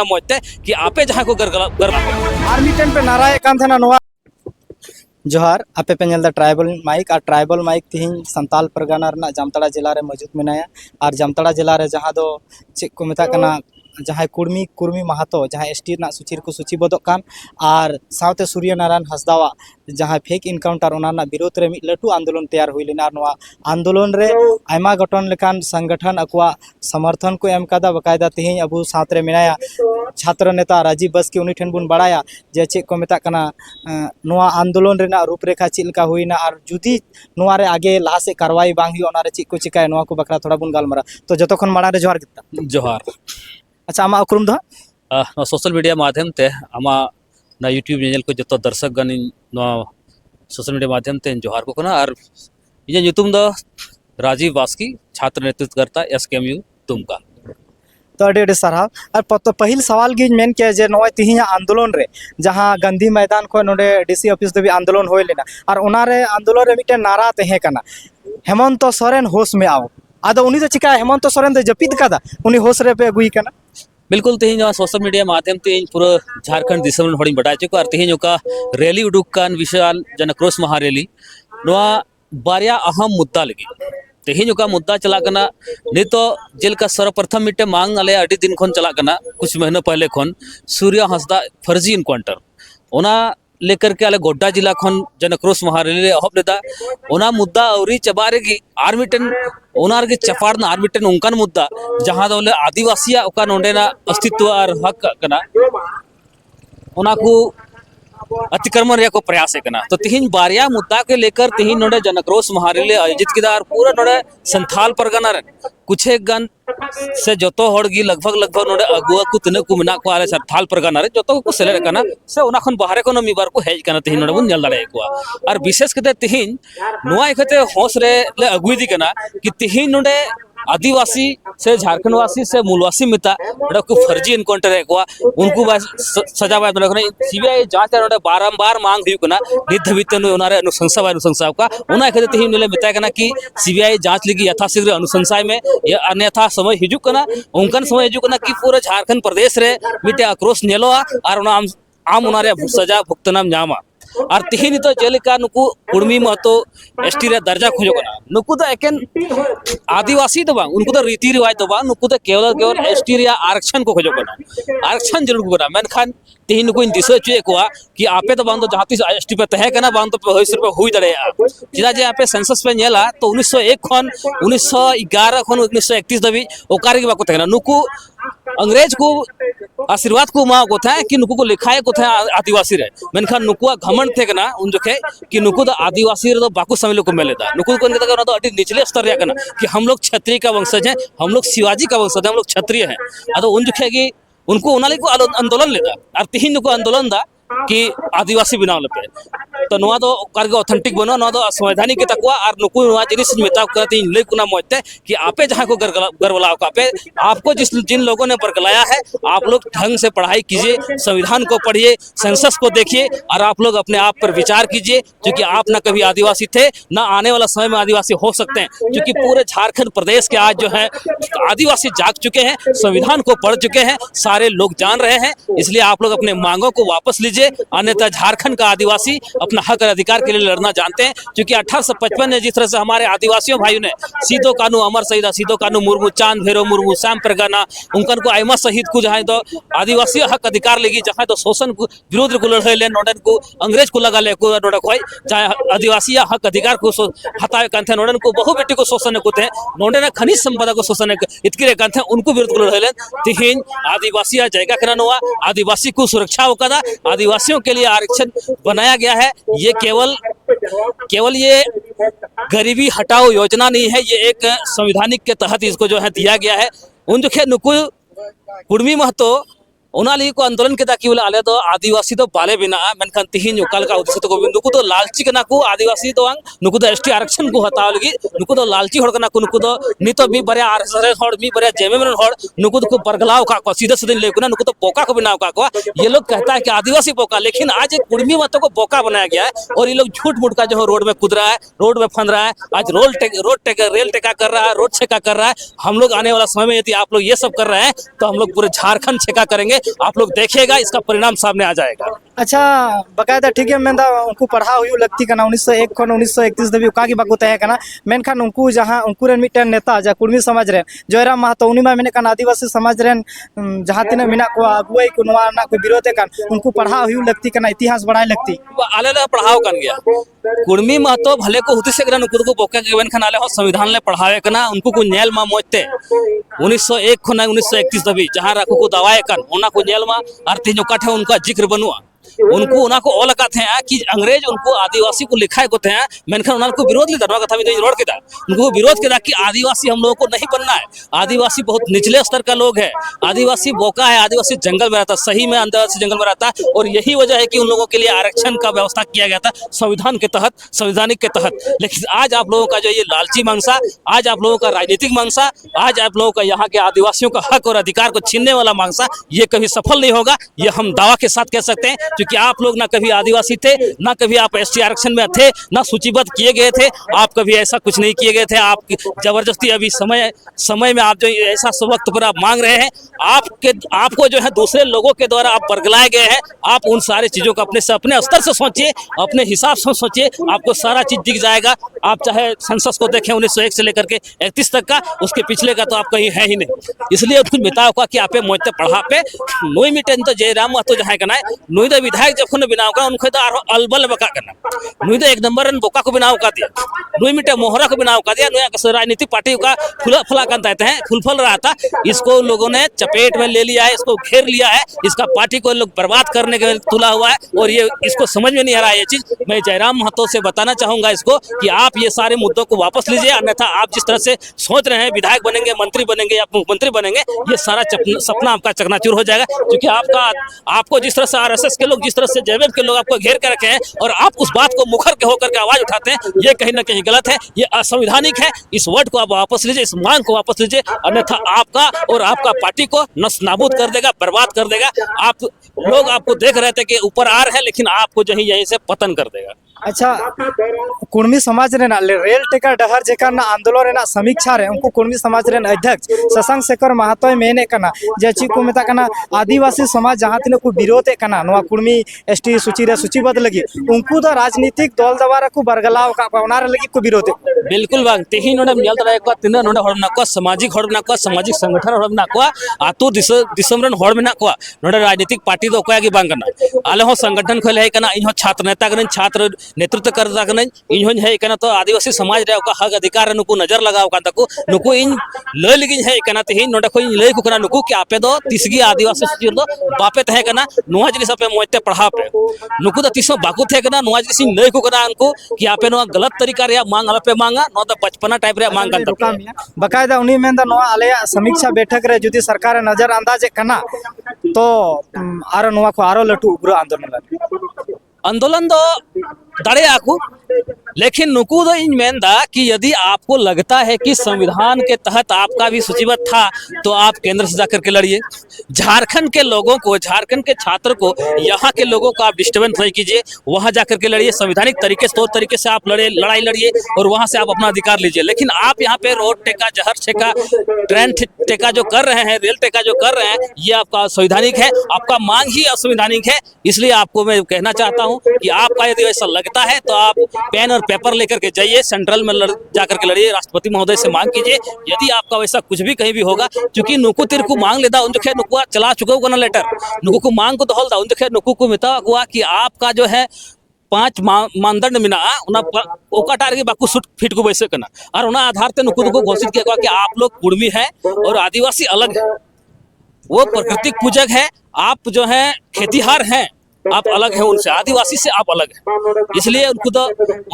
मोते कि आपे जहां को गर आर मिटन पे नाराय कान थेना नोआ जोहार आपे पे नेल दा ट्राइबल माइक तिहिन संताल परगना रना जामताड़ा जिला रे मौजूद मेनाया और जामताड़ा जिला रे जहां दो चेक को मेता कना जहां कुर्मी महातो जहां एसटी ना सूची को सूचीबद्ध कान और सावते सूर्य नारायण हंसदावा जहां फेक इनकाउंटर ओना विरोध रे मिद लटू आंदोलन तैयार हुई लेना नोआ आंदोलन रे आयमा गठन लेकान संगठन अकवा समर्थन को एम कादा बकायदा तिहिन अबू सावते मेनाया छात्र नेता राजीव बस के उनी ठेन बुन बड़ाया जे चेक को मेता कना नोआ आंदोलन रेना रूपरेखा चिलका हुईना और जुदी नोआ रे आगे लहा से कार्रवाई बांग हुई ओना रे चेक को चिकाय नोआ को बकरा थोड़ा बुन गालमरा तो जतो खन माड़ा रे जोहार गिता जोहार अच्छा आमा उक्रुम दो सोशल मीडिया माध्यम ते आमा ना यूट्यूब चैनल को जो दर्शक गण सोशल मीडिया माध्यम ते जोहार को कना और इजे ᱧᱩᱛᱩᱢ दो राजीव बास्की छात्र नेतृत्वकर्ता एसकेएमयू दुमका तो अड़े सारा और पहिल सवाल गे मेन के जे नोय तिहिया आंदोलन रे जहां गांधी मैदान को नोडे डीसी ऑफिस दबी आंदोलन होय लेना और ओना रे आंदोलन रे मिटे नारा तहे कना हेमंत सोरेन होश में आओ आदो उनी तो चिका हेमंत सोरेन दे जपित कादा उनी होश रे पे अगुई कना बिल्कुल तेज सोशल मीडिया माध्यम ते पूरा झारखंड दिसम हड़ी बड़ा चुका और तेज का रैली उडुक कान विशाल जन क्रोस महारैली नोआ बारिया अहम मुद्दा लगी तेज का मुद्दा चला कना नितो जेलका सर्वप्रथम मिटे मांग आले अड़ी दिन खन चला कना कुछ महीना पहले खन सूर्य हंसदा फर्जी इनकाउंटर ओना लेकर के आले गोड्डा जिला खन जन क्रोस महारैली अहब लेदा ओना मुद्दा औरी चबारे की आर मिटन ओनार के चपाड़ना आर मिटन उनकान मुद्दा जहां दोले आदिवासिया ओका नोंडेना अस्तित्व और हक कना ओना को अतिक्रमण रे को प्रयास है कना तो तिहिन बारिया मुद्दा के लेकर तिहिन नोडे जनक्रोश महारैली आयोजित किदा और पूरा नोडे संथाल परगना रे कुछ एक गन से जतो हड़गी लगभग नोडे अगुआ को तने को मिना को आले संथाल परगना रे जतो को सेलेक्ट कना से ओना खन बाहरे को मिबार को हेज कना तिहिन नोडे बुन नेल दाड़े को और विशेष कते तिहिन नोआ इखते होस रे ले अगुई दी कना कि तिहिन नोडे आदिवासी से झारखंड वासी से मूलवासी मिता को फर्जी इनकाउंटर है उनको सजा सीबीआई जांच बारंबार मांग हुई नित धबित अनुशंसा का उना खातिर तेहिन नेले मिताय कना कि सीबीआई जांच लगी यथाशीघ्र अनुशंसा में अन्यथा समय हिजुक कना उनकन समय हिजुक कना कि पूरा झारखंड प्रदेश रे मिटे आक्रोश नेलोआ और आम उना रे सजा भुगतना नामा और तेहिन तो जेलिका नुकु कुर्मी महतो एसटी रे दर्जा खोजो कना नुकु तो एकेन आदिवासी तो बांग उनको तो रीति रिवाज तो बांग नुकु तो केवल एसटी रे आरक्षण को खोजो कना आरक्षण जरूर को कना मेनखान तेहिन नुकु इन दिसो चुए को कि आपे तो बांग तो जहां तीस एसटी पे तहे कना बांग तो होइस रुपए हुई दड़े जिदा जे आपे सेंसस पे नेला तो 1901 खन 1911 खन 1931 दबी ओकार के बाको तहना नुकु अंग्रेज को आशीर्वाद को मा को था कि नुकु को लिखाए को था आदिवासी रे मेनखान नुकुआ घमंड थे कना उन जोखे कि नुकु तो आदिवासी रे तो बाकू समय को मिलेदा नुकु को कहता ना तो अति निचले स्तर रे कना कि हम लोग क्षत्रिय का वंशज हैं हम लोग शिवाजी का वंशज हैं हम लोग क्षत्रिय हैं तो उन जोखे कि उनको उनाली को आंदोलन लेदा और तिहिन को आंदोलन दा कि आदिवासी बनाव लपे तो नोआ दो कारगे ऑथेंटिक बनो नोआ दो संवैधानिक के तकवा और नुकु नोआ जिनिस मेता करते इन ले कुना मोते कि आपे जहां को गरवलाओ का पे आपको जिन लोगों ने बरगलाया है आप लोग ढंग से पढ़ाई कीजिए संविधान को पढ़िए सेंसस को देखिए और आप लोग अपने आप पर विचार कीजिए क्योंकि आप ना कभी आदिवासी थे ना आने वाला समय में आदिवासी हो सकते हैं क्योंकि पूरे झारखंड प्रदेश के आज जो है आदिवासी जाग चुके हैं संविधान को पढ़ चुके हैं सारे लोग जान रहे हैं इसलिए आप लोग अपने मांगों को वापस लीजिए अन्यथा झारखंड का आदिवासी अपना हक और अधिकार के लिए लड़ना जानते हैं क्योंकि 1855 में जिस तरह से हमारे आदिवासियों भाइयों ने सीधो कानू अमर शहीद सीधो कानू मुर्मू चांद भैरव मुर्मू श्याम प्रगना उनकन को आयमा शहीद को जहाँ तो आदिवासी हक अधिकार लेगी जहाँ तो शोषण विरोध को लड़े ले नोडन को अंग्रेज को लगा ले नोडक हो चाहे आदिवासी हक अधिकार को हटावे कांथे नोडन को बहु बेटी को शोषण को थे नोडन खनिज संपदा को शोषण इतके कांथे उनको विरोध को लड़े ले तिहिन आदिवासी जगह करना हुआ आदिवासी को सुरक्षा होगा आदिवासियों के लिए आरक्षण बनाया गया है ये केवल ये गरीबी हटाओ योजना नहीं है ये एक संवैधानिक के तहत इसको जो है दिया गया है उन जो खे नुकु कुर्मी महतो ओनाली को आंदोलन के ताकि बोले आले तो आदिवासी तो बाले बिना मेनखान तिहिन उकाल का उद्देश्य तो नुकु तो लालची कना को आदिवासी तो नुकु तो एसटी आरक्षण को हताव लगी नुकु तो लालची हड़ कना को नुकु तो नितो मी बरे आरएसएस हड़ मी बरे जेएमएम हड़ नुकु तो बरगलाव का सीधे सीधे लेकुना नुकु तो बोका को बिना का ये लोग कहता है कि आदिवासी बोका लेकिन आज एक कुर्मी मतों को बोका बनाया गया है और ये लोग झूठ मूठ का जो रोड में कूद रहा है रोड में फंद रहा है आज रेल टेका कर रहा है रोड छेका कर रहा है हम लोग आने वाला समय में यदि आप लोग ये सब कर रहे हैं तो हम लोग पूरे झारखंड छेका करेंगे आप लोग देखिएगा, इसका परिणाम सामने आ जाएगा। अच्छा बकायदा ठीक है मेंदा उनको पढ़ाव हुई लगती कना 1901 खन 1931 धबी का की बाको तहे कना मेनखान उनको जहां उनको रेन मिटन नेता जा कुर्मी समाज रेन जयराम महतो उनी मा मेने कन आदिवासी समाज रेन जहां तिना मिना को अगुवाई को नवा ना को विरोध कन उनको पढ़ाव हुई लगती कना इतिहास बढ़ाई लगती आले ले पढ़ाव कन गया कुर्मी महतो भले को हुती से ग्रन उनको बोके के खान आले हो संविधान ले पढ़ावे कना उनको को नेल मा मोते 1901 खन 1931 धबी जहां राखो को दवाए कन ओना को नेल मा आरती जो काठे उनका जिक्र बनुआ उनको उना को ओल काथे हैं कि अंग्रेज उनको आदिवासी को लिखाए को थे मेनखान उना को विरोध लेता कथा भी रोड के उनको विरोध के कि आदिवासी हम लोगों को नहीं बनना है, आदिवासी बहुत निचले स्तर का लोग है, आदिवासी बोका है, आदिवासी जंगल में रहता, सही में आदिवासी जंगल में रहता है और यही वजह है कि उन लोगों के लिए आरक्षण का व्यवस्था किया गया था संविधान के तहत, संवैधानिक के तहत। लेकिन आज आप लोगों का जो ये लालची मंशा, आज आप लोगों का राजनीतिक मंशा, आज आप लोगों का यहाँ के आदिवासियों का हक और अधिकार को छीनने वाला मंशा ये कभी सफल नहीं होगा, ये हम दावा के साथ कह सकते हैं। क्योंकि आप लोग ना कभी आदिवासी थे, ना कभी आप एसटी आरक्षण में थे, ना सूचीबद्ध किए गए थे, आप कभी ऐसा कुछ नहीं किए गए थे। आप जबरदस्ती अभी समय में आप जो ऐसा वक्त पर आप मांग रहे हैं, आपको जो है दूसरे लोगों के द्वारा आप बरगलाए गए हैं। आप उन सारी चीजों को अपने स्तर से सोचिए, अपने हिसाब से सोचिए, आपको सारा चीज दिख जाएगा। आप चाहे सेंसस को देखें 1901 से लेकर के 31 तक का, उसके पिछले का तो आप कहीं है ही नहीं। इसलिए कुछ बताओ का कि आपे मोते पढ़ा पे नुई मिटेन तो जयराम महतो जहां कना नुई द विधायक जब खुन बिनाव का उनको तो अलबल बका करना नुई द एक नंबर रन बोका को बिनाव का दिया, नुई मिटे मोहरा को बिनाव का दिया, नुई राजनीतिक पार्टी का फुला कहते हैं फुलफल रहा था, इसको लोगों ने चपेट में ले लिया है, इसको घेर लिया है, इसका पार्टी को लोग बर्बाद करने के तुला हुआ है और ये इसको समझ में नहीं आ रहा है ये चीज। मैं जयराम महतो से बताना चाहूंगा इसको कि आप ये सारे मुद्दों को वापस लीजिए, अन्यथा आप जिस तरह से सोच रहे हैं विधायक बनेंगे, मंत्री बनेंगे या मुख्यमंत्री बनेंगे, ये सारा सपना आपका चकनाचूर हो जाएगा। क्योंकि आपको जिस तरह से आरएसएस के लोग, जिस तरह से जेबीएम के लोग आपको घेर के रखे हैं और आप उस बात को मुखर के होकर के आवाज उठाते हैं, ये कहीं ना कहीं गलत है, ये असंवैधानिक है। इस वर्ड को आप वापस लीजिए, इस मांग को वापस लीजिए, अन्यथा आपका और आपका पार्टी को नस नाबूद कर देगा, बर्बाद कर देगा। आप लोग आपको देख रहे थे कि ऊपर आ रहे हैं, लेकिन आपको जो है यहीं से पतन कर देगा। अच्छा कुर्मी समाज रेना रेल टेका डहर जेकर ना आंदोलन रेना समीक्षा रे उनको कुर्मी समाज रेन अध्यक्ष शशांक शेखर महतो मेने कना जे ची को मेता कना आदिवासी समाज जहां तिन को विरोध कना नवा कुर्मी एसटी सूची रे सूचीबद्ध लगी उनको द राजनीतिक दल दवारा को बरगलाव का ओनार लगी को विरोध बिल्कुल बांग तेही नोडे मियल तरा एक तीन नोडे हड़ मेना को सामाजिक हड़ मेना को सामाजिक संगठन हड़ मेना को आतु दिसम रन हड़ मेना को नोडे राजनीतिक पार्टी दो कोया की बांग कना आले हो संगठन खोले है कना इन हो छात्र नेता कन छात्र नेतृत्व करता कन इन हो है कना तो आदिवासी समाज रे का हक अधिकार नुकु नजर लगाव का तको नुकु इन लय लगिन है कना तेही नोडे को लय को कना नुकु कि आपे दो तिसगी आदिवासी सूची दो बापे तहे कना नुवा जिनिस आपे मोते पढ़ा पे नुकु द तिसो बाकु थे कना नुवा जिनिस लय को कना उनको कि आपे नो गलत तरीका रे मांग आपे मांगा नो द बचपना टाइप रे मांग kan तको बकायदा उनी मेंदा नो आले समीक्षा बैठक रे जुदी सरकार नजर अंदाज कना तो आरो नोवा को आरो लटू उग्र आंदोलन दो दाड़े आकू लेकिन नुकू दो इन मेंदा कि यदि आपको लगता है कि संविधान के तहत आपका भी सूचीबद्ध था तो आप केंद्र से जाकर के लड़िए। झारखंड के लोगों को, झारखंड के छात्र को, यहाँ के लोगों को आप डिस्टर्बेंस नहीं कीजिए, वहां जाकर के लड़िए, संवैधानिक तरीके से, तौर तरीके से आप लड़ाई लड़िए और वहां से आप अपना अधिकार लीजिए। लेकिन आप यहाँ पे रोड टेका, जहर टेका, ट्रेन टेका जो कर रहे हैं, रेल टेका जो कर रहे हैं, ये आपका असंवैधानिक है, आपका मांग ही असंवैधानिक है। इसलिए आपको मैं कहना चाहता हूँ कि आपका यदि ऐसा लगता है तो आप पेन और पेपर लेकर के जाइए, सेंट्रल में जाकर के लड़िए, राष्ट्रपति महोदय से मांग कीजिए। यदि आपका वैसा कुछ भी कहीं भी होगा, क्योंकि नुकु तिर को मांग लेता उन देखे नुकुआ चला चुका होगा ना लेटर नुकु को मांग को दहलदा उन देखे नुकु को मिता हुआ कि आपका जो है 5 मानदंड मिना ओकाटार के बाकू सुट फिट को वैसे करना और उना आधार पे नुकु को घोषित किया कि आप लोग कुर्मी है और आदिवासी अलग है, वो प्राकृतिक पूजक है, आप जो है खेतीहार हैं, आप अलग है उनसे, आदिवासी से आप अलग है। इसलिए उनको तो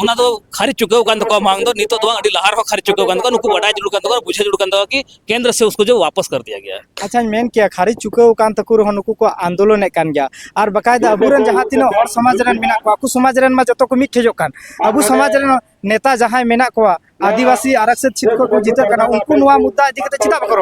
उना तो खारिज चुके हो कान तो मांग दो नहीं तो अड़ी लहार हो खारिज चुके हो कान उनको बड़ा जुड़ कान तो पूछे जुड़ कान कि केंद्र से उसको जो वापस कर दिया गया है। अच्छा मेन किया खारिज चुके हो कान तकुर हनुकु को आंदोलन कान गया और बकायदा अबुरन जहां तीन और समाज रन मेना को आकु समाज रन मा जतो को मिठे जो कान अबु समाज रन नेता जहां मेना को आदिवासी आरक्षित क्षेत्र को जीत करना उनको नुआ मुद्दा इदी कते चिता बको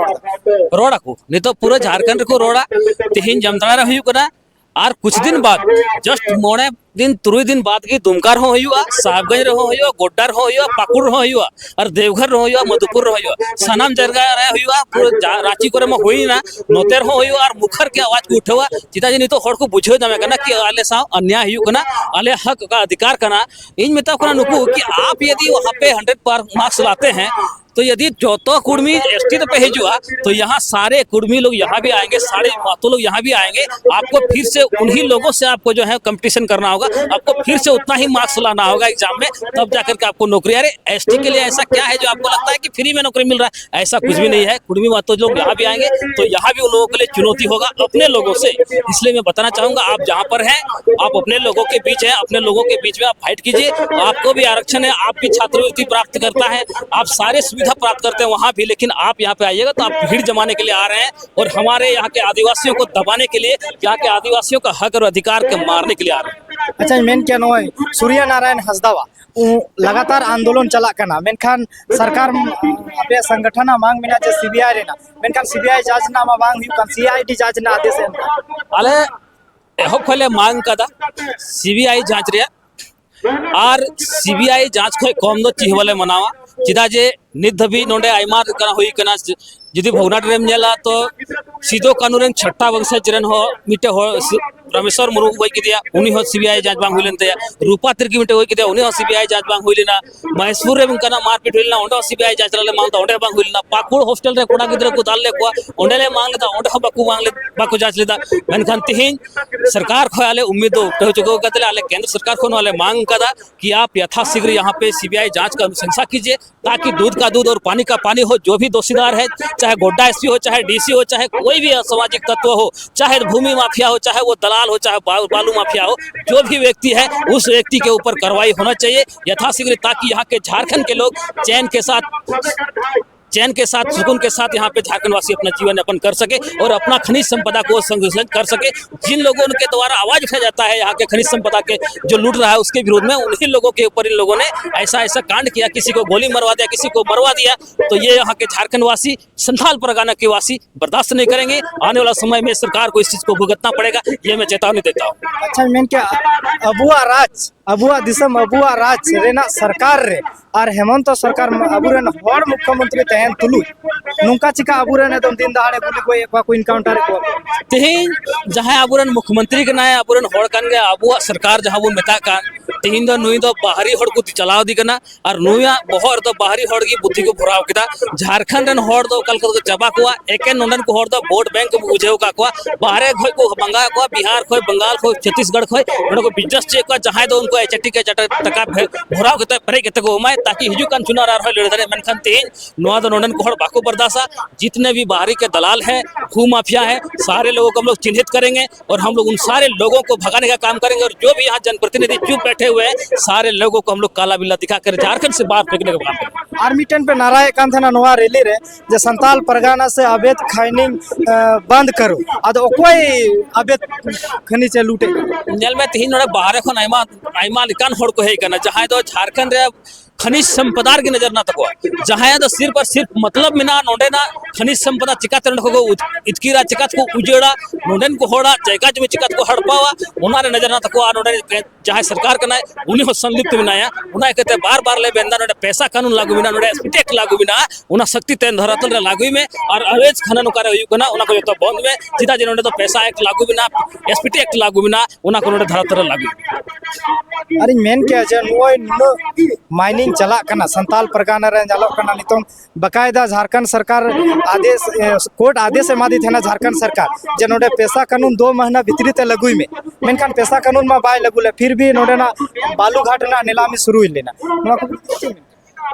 रोड़ा को नहीं तो पूरा झारखंड को रोड़ा तेहिन जमताड़ा रहियो कना और कुछ दिन बाद जस्ट मोड़े दिन तुरुई दिन बाद की दुमका रहो हुआ साहबगंज रहो हुआ गोड्डा रहो हुआ पाकुड़ रहो हुआ और देवघर रहो हुआ मधुपुर रहो हुआ सनाम जगह रहे हुआ पूरा रांची करे में हुई ना नोते रहो हुआ और मुखर के आवाज को उठे हुआ चिताजी नहीं तो हड़ को बुझे जमे कना कि आले साव अन्याय हुई कना आले हक का अधिकार कना इन में तो नुकू कि आप यदि वहाँ पे 100 मार्क्स लाते हैं तो यदि चौथा कुर्मी एसटी पे हिजुआ तो यहाँ सारे कुर्मी लोग यहाँ भी आएंगे, सारे मातो लोग यहाँ भी आएंगे। आपको फिर से उन्हीं लोगों से आपको जो है कंपटीशन करना होगा, आपको फिर से उतना ही मार्क्स लाना होगा एग्जाम में, तब जाकर के आपको नौकरी। अरे एसटी के लिए ऐसा क्या है जो आपको लगता है कि फ्री में नौकरी मिल रहा है? ऐसा कुछ भी नहीं है। कुर्मी मातो लोग यहाँ भी आएंगे तो यहाँ भी उन लोगों के लिए चुनौती होगा अपने लोगों से। इसलिए मैं बताना चाहूंगा, आप जहाँ पर हैं आप अपने लोगों के बीच हैं, अपने लोगों के बीच में आप फाइट कीजिए। आपको भी आरक्षण है, आप भी छात्रवृत्ति प्राप्त करता है, आप सारे सुविधा प्राप्त करते हैं वहां भी, लेकिन आप यहाँ पे आइएगा तो आप भीड़ जमाने के लिए आ रहे हैं और हमारे यहाँ के आदिवासियों को दबाने के लिए, यहाँ के आदिवासियों का हक और अधिकार के मारने के लिए आ रहे हैं। अच्छा मेन क्या नो सूर्य नारायण हंसदावा लगातार आंदोलन चला करना मेनखान सरकार अपने संगठन मांग में जे सीबीआई रेना मेनखान सीबीआई जांच ना मांग हुई कान सीआईडी जांच ना आदेश एम अले एहो खले मांग कदा सीबीआई जांच रे और सीबीआई जांच खय कम दो चिहवले मनावा चिदा जे नित धबी नोंडे आयमा कना हुई कना जुदी भोगनाट रेम नेला तो सीधो कानून छट्टा वंशज रेन हो मिटे हो रामेश्वर मुर्मू होई किदिया उनी हो सीबीआई जांच बांग हुइलन ते रूपा तिर्की मिटे होई किदिया उनी हो सीबीआई जांच बांग हुइलिना महेशपुर रे कना मारपीट हुइलना ओंडे सीबीआई जांच रले मांग तो ओंडे बांग हुइलना पाकुड़ हॉस्टल रे कोड़ा गिदरा को दाल ले को ओंडे ले मांग लेदा ओंडे बाकू मांग ले बाकू जांच लेदा मेनखान तिहिन सरकार खो आले उम्मीद तो चुको कतले आले केंद्र सरकार खो वाले मांग कदा कि आप यथाशीघ्र यहाँ पे सीबीआई जांच का अनुशंसा कीजिए ताकि दूध का दूध और पानी का पानी हो। जो भी दोषीदार है, चाहे गोड्डा एसपी हो, चाहे डीसी हो, चाहे कोई भी असामाजिक तत्व हो, चाहे भूमि माफिया हो, चाहे वो दलाल हो, चाहे बालू माफिया हो, जो भी व्यक्ति है उस व्यक्ति के ऊपर कार्रवाई होना चाहिए यथाशीघ्र, ताकि यहाँ के झारखंड के लोग चैन के साथ सुकून के साथ यहाँ पे झारखंड वासी अपना जीवन यापन कर सके और अपना खनिज संपदा को संरक्षित कर सके। जिन लोगों के द्वारा आवाज उठाया जाता है यहाँ के खनिज संपदा के जो लूट रहा है उसके विरोध में, उन्हीं लोगों के ऊपर इन लोगों ने ऐसा कांड किया, किसी को गोली मरवा दिया, किसी को मरवा दिया, तो ये यहाँ के झारखंड वासी, संथाल परगना के वासी बर्दाश्त नहीं करेंगे। आने वाला समय में सरकार को इस चीज को भुगतना पड़ेगा, ये मैं चेतावनी देता हूँ। अच्छा मेन क्या अबुआ दिसम अबुआ राज रेना सरकार रे और हेमंत सरकार अबुरेन हर मुख्यमंत्री तहन तुलु नुका चिका अबुरेन एकदम दिन दहाड़े गुली को इनकाउंटर को तेहिन जहां अबुरेन मुख्यमंत्री के नाय अबुरेन हड़ कान गे अबुआ सरकार जहां वो मेता का तेहिन दो नुई दो बाहरी हड़ को चलाव दी कना और नुया बहर दो बाहरी हड़ की बुद्धि को भराव किदा झारखंड रन हड़ दो कल को चबा को एके नंदन को हड़ दो वोट बैंक को बुझेव का को बाहरे खय को बंगाल को बिहार खय बंगाल खय छत्तीसगढ़ खय उनको को बिजनेस चेक को जहां दो उनको एचटी के टका भराव के परे के को उमाय ताकि हिजु कान चुनाव आर लड़ धरे मनखन तेहिन नोआ दो नंदन को हड़ बाको बर्दासा जितने भी बाहरी के दलाल हैं, भू माफिया है, सारे लोगों को हम लोग चिन्हित करेंगे और हम लोग उन सारे लोगों को भगाने का काम करेंगे। और जो भी यहाँ जनप्रतिनिधि चुप बैठे हुए हैं सारे लोगों को हम लोग काला बिल्ला दिखाकर झारखंड से बाहर फेंकने का काम करेंगे। आर्मी टेन पे नाराय कान था नोआ रैली रे जे संताल परगना से अवैध खाइनिंग बंद करो अद कोई अवैध खनि से लूटे नेल में तीन नोड़े बाहर खन आइमा लिकान हड़ को है करना जहां तो झारखंड रे खनिज संपदा की नजर ना तको जहां तो सिर्फ और सिर्फ मतलब में ना नोडे ना खनिज संपदा चिकात को इतकीरा चिकात को उजेड़ा नोडन को होड़ा जयका में चिकात को हड़पावा उनारे नजर ना तको नोडे जहां सरकार कना उन्हीं संलिप्त बिनाया उना कहते बार ले बेंदा नोडे पैसा कानून लागू बिना नोडे एसपी एक्ट लागू बिना उना शक्ति तेन धरातल रे लागू में और अवैध खनन करे हुई कना उना को तो बंद में सीधा जे नोडे तो पैसा एक्ट लागू बिना एसपी एक्ट लागू बिना उना को नोडे धरातल लागू। अरे मेन क्या जे नो माइनिंग चला कना संताल परगना रे जालो कना नितों बकायदा झारखंड सरकार आदेश कोर्ट आदेश एमादी थे ना झारखंड सरकार जे नोडे पैसा कानून 2 महीना भीतरी ते लगुई में मेनखान पैसा कानून में बाय लगुले फिर भी नोडे ना बालू घाट ना नीलामी शुरू ही लेना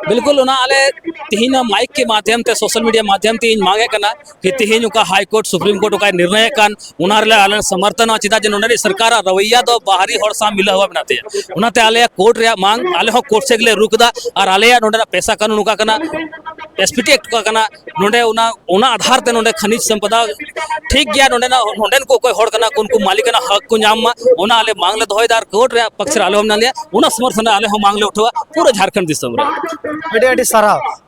बिल्कुल उना आले तिहिन माइक के माध्यम ते सोशल मीडिया माध्यम ते मांगे कना कि तिहिन का हाई कोर्ट सुप्रीम कोर्ट का निर्णय कान उनारले आले समर्थन चिता जे नोने सरकार रवैया दो बाहरी हड़ सा मिला हुआ बनाते उनाते आले कोर्ट रे मांग आले हो कोर्ट से गले रुकदा और आले नोने पैसा कानून का कना एसपीटी एक्ट का कना नोने उना आधार ते नोने खनिज संपदा ठीक गया नोने ना नोडेन को कोई हड़ कना उनको मालिक ना हक को नाम उना आले मांग ले दोयदार कोर्ट रे पक्ष रे आले हम ना लिया उना समर्थन आले हो मांग ले उठवा पूरा झारखंड दिसम रे बेटे अडी सराव